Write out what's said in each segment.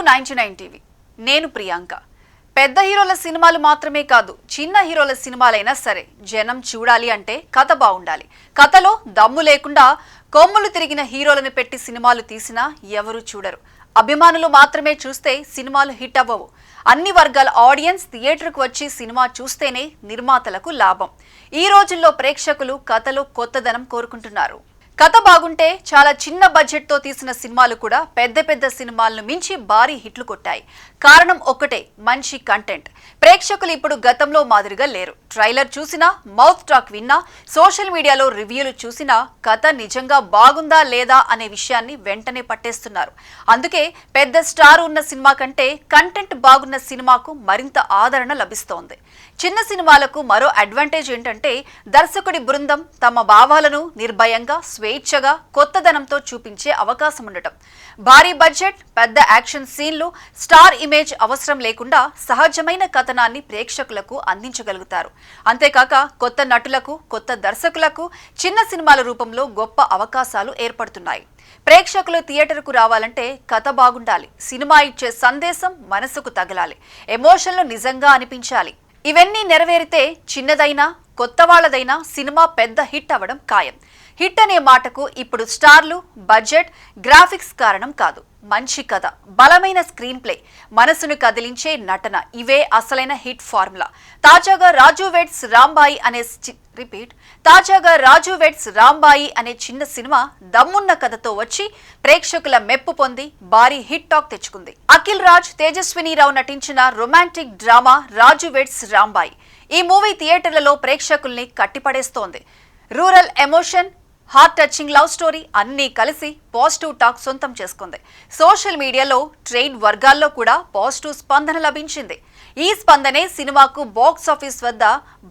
Welcome to 99 TV. నేను ప్రియాంక. పెద్ద హీరోల సినిమాలు మాత్రమే కాదు, చిన్న హీరోల సినిమాలైనా సరే జనం చూడాలి అంటే కథ బాగుండాలి. కథలో దమ్ము లేకుండా కొమ్ములు తిరిగిన హీరోలను పెట్టి సినిమాలు తీసినా ఎవరు చూడరు. అభిమానులు మాత్రమే చూస్తే సినిమాలు హిట్ అవ్వవు. అన్ని వర్గాల ఆడియన్స్ థియేటర్కు వచ్చి సినిమా చూస్తేనే నిర్మాతలకు లాభం. ఈ రోజుల్లో ప్రేక్షకులు కథలో కొత్తదనం కోరుకుంటున్నారు. కథ బాగుంటే చాలా చిన్న బడ్జెట్ తో తీసిన సినిమాలు కూడా పెద్ద పెద్ద సినిమాలను మించి భారీ హిట్లు కొట్టాయి. కారణం ఒక్కటే, మంచి కంటెంట్. ప్రేక్షకులు ఇప్పుడు గతంలో మాదిరిగా లేరు. ట్రైలర్ చూసినా, మౌత్ టాక్ విన్నా, సోషల్ మీడియాలో రివ్యూలు చూసినా కథ నిజంగా బాగుందా లేదా అనే విషయాన్ని వెంటనే పట్టేస్తున్నారు. అందుకే పెద్ద స్టార్ ఉన్న సినిమా కంటే కంటెంట్ బాగున్న సినిమాకు మరింత ఆదరణ లభిస్తోంది. చిన్న సినిమాలకు మరో అడ్వాంటేజ్ ఏంటంటే దర్శకుడి బృందం తమ భావాలను నిర్భయంగా, స్వేచ్ఛగా, కొత్తదనంతో చూపించే అవకాశం ఉండటం. భారీ బడ్జెట్, పెద్ద యాక్షన్ సీన్లు, స్టార్ ఇమేజ్ అవసరం లేకుండా సహజమైన కథనాన్ని ప్రేక్షకులకు అందించగలుగుతారు. అంతేకాక కొత్త నటులకు, కొత్త దర్శకులకు చిన్న సినిమాల రూపంలో గొప్ప అవకాశాలు ఏర్పడుతున్నాయి. ప్రేక్షకులు థియేటర్కు రావాలంటే కథ బాగుండాలి, సినిమా ఇచ్చే సందేశం మనసుకు తగలాలి, ఎమోషన్లు నిజంగా అనిపించాలి. ఇవన్నీ నెరవేరితే చిన్నదైనా, కొత్త వాళ్ళదైనా సినిమా పెద్ద హిట్ అవ్వడం ఖాయం. హిట్ అనే మాటకు ఇప్పుడు స్టార్లు, బడ్జెట్, గ్రాఫిక్స్ కారణం కాదు. మంచి కథ, బలమైన స్క్రీన్ ప్లే, మనసును కదిలించే నటన, ఇవే అసలైన హిట్ ఫార్ములా. తాజాగా రాజు వెడ్స్ రాంబాయి అనే చిన్న సినిమా దమ్మున్న కథతో వచ్చి ప్రేక్షకుల మెప్పు పొంది భారీ హిట్ టాక్ తెచ్చుకుంది. అఖిల్ రాజ్, తేజస్విని రావు నటించిన romantic drama Raju weds Rambai. ఈ మూవీ థియేటర్లలో ప్రేక్షకుల్ని కట్టిపడేస్తోంది. Rural emotion, heart touching love story అన్నీ కలిసి పాజిటివ్ టాక్ సొంతం చేసుకుంది. సోషల్ మీడియాలో, ట్రేడ్ వర్గాల్లో కూడా పాజిటివ్ స్పందన లభించింది. ఈ స్పందనే సినిమాకు బాక్స్ ఆఫీస్ వద్ద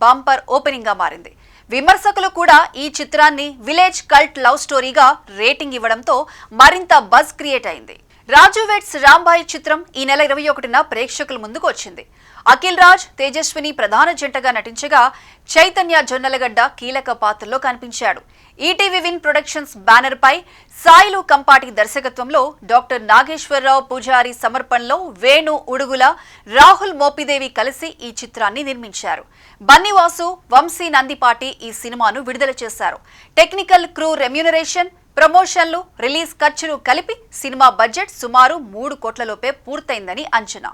బంపర్ ఓపెనింగ్ గా మారింది. విమర్శకులు కూడా ఈ చిత్రాన్ని విలేజ్ కల్ట్ లవ్ స్టోరీగా రేటింగ్ ఇవ్వడంతో మరింత బజ్ క్రియేట్ అయింది. రాజు వెడ్స్ రాంబాయి చిత్రం ఈ నెల 21న ప్రేక్షకుల ముందుకు వచ్చింది. అఖిల్ రాజ్, తేజస్విని ప్రధాన జంటగా నటించగా చైతన్య జొన్నలగడ్డ కీలక పాత్రలో కనిపించాడు. ఈటీవీ విన్ ప్రొడక్షన్స్ బ్యానర్ పై సాయిలు కంపాటి దర్శకత్వంలో డాక్టర్ నాగేశ్వరరావు పూజారి సమర్పణలో వేణు ఉడుగుల, రాహుల్ మోపిదేవి కలిసి ఈ చిత్రాన్ని నిర్మించారు. బన్నీవాసు, వంశీ నందిపాటి ఈ సినిమాను విడుదల చేశారు. టెక్నికల్ క్రూ రెమ్యూనరేషన్, ప్రమోషన్లు, రిలీజ్ ఖర్చులు కలిపి సినిమా బడ్జెట్ సుమారు 3 కోట్లలోపే పూర్తయిందని అంచనా.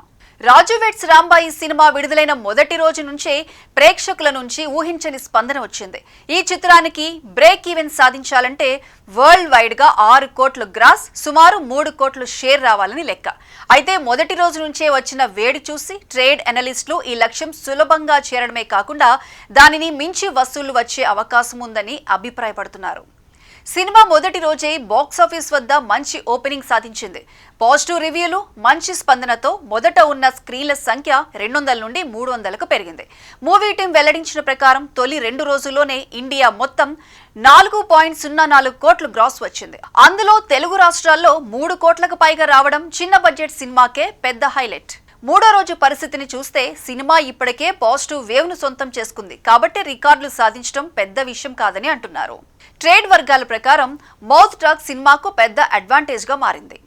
రాజు వెడ్స్ రాంబాయి సినిమా విడుదలైన మొదటి రోజు నుంచే ప్రేక్షకుల నుంచి ఊహించని స్పందన వచ్చింది. ఈ చిత్రానికి బ్రేక్ ఈవెన్ సాధించాలంటే వరల్డ్ వైడ్ గా 6 కోట్ల గ్రాస్, సుమారు 3 కోట్ల షేర్ రావాలని లెక్క. అయితే మొదటి రోజు నుంచే వచ్చిన వేడి చూసి ట్రేడ్ అనలిస్టులు ఈ లక్ష్యం సులభంగా చేరడమే కాకుండా దానిని మించి వసూళ్లు వచ్చే అవకాశం ఉందని అభిప్రాయపడుతున్నారు. సినిమా మొదటి రోజే బాక్సాఫీస్ వద్ద మంచి ఓపెనింగ్ సాధించింది. పాజిటివ్ రివ్యూలు, మంచి స్పందనతో మొదట ఉన్న స్క్రీన్ల సంఖ్య 200 నుండి 300కు పెరిగింది. మూవీ టీం వెల్లడించిన ప్రకారం తొలి 2 రోజుల్లోనే ఇండియా మొత్తం 4.04 కోట్ల గ్రాస్ వచ్చింది. అందులో తెలుగు రాష్ట్రాల్లో 3 కోట్లకు పైగా రావడం చిన్న బడ్జెట్ సినిమాకే పెద్ద హైలైట్. మూడో రోజు పరిస్థితిని చూస్తే సినిమా ఇప్పటికే పాజిటివ్ వేవ్ ను సొంతం చేసుకుంది. కాబట్టి రికార్డులు సాధించడం పెద్ద విషయం కాదని అంటున్నారు. ట్రేడ్ వర్గాల ప్రకారం మౌత్ టాక్ సినిమాకు పెద్ద అడ్వాంటేజ్ గా మారింది.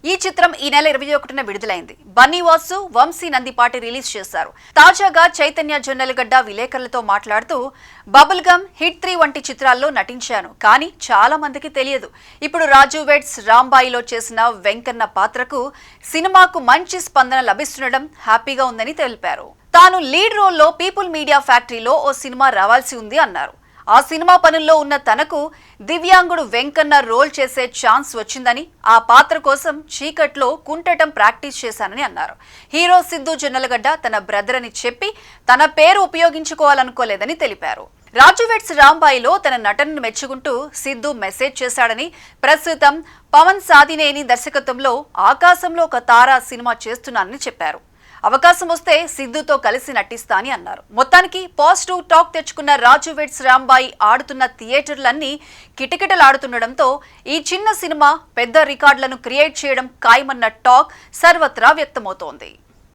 ఈ చిత్రం ఈ నెల 21న విడుదలైంది. బన్నీవాసు, వంశీ నందిపాటి రిలీజ్ చేశారు. తాజాగా చైతన్య జొన్నలగడ్డ విలేకరులతో మాట్లాడుతూ, బబుల్ గమ్, హిట్ 3 వంటి చిత్రాల్లో నటించాను, కానీ చాలా మందికి తెలియదు. ఇప్పుడు రాజు వెడ్స్ రాంబాయిలో చేసిన వెంకన్న పాత్రకు సినిమాకు మంచి స్పందన లభిస్తుండడం హ్యాపీగా ఉందని తెలిపారు. తాను లీడ్ రోల్లో పీపుల్ మీడియా ఫ్యాక్టరీలో ఓ సినిమా రావాల్సి ఉంది అన్నారు. ఆ సినిమా పనుల్లో ఉన్న తనకు దివ్యాంగుడు వెంకన్న రోల్ చేసే ఛాన్స్ వచ్చిందని, ఆ పాత్ర కోసం చీకట్లో కుంటటం ప్రాక్టీస్ చేశానని అన్నారు. హీరో సిద్ధు జొన్నలగడ్డ తన బ్రదర్ అని చెప్పి తన పేరు ఉపయోగించుకోవాలనుకోలేదని తెలిపారు. రాజు వెడ్స్ రాంబాయిలో తన నటనను మెచ్చుకుంటూ సిద్ధు మెసేజ్ చేశాడని, ప్రస్తుతం పవన్ సాధినేని దర్శకత్వంలో ఆకాశంలో ఒక తార సినిమా చేస్తున్నానని చెప్పారు. అవకాశం వస్తే సిద్ధుతో కలిసి నటిస్తా అని అన్నారు. మొత్తానికి పాజిటివ్ టాక్ తెచ్చుకున్న రాజు వెడ్స్ రాంబాయి ఆడుతున్న థియేటర్లన్నీ కిటకిటలాడుతుండడంతో ఈ చిన్న సినిమా పెద్ద రికార్డులను క్రియేట్ చేయడం ఖాయమన్న టాక్ సర్వత్రా వ్యక్తమవుతోంది.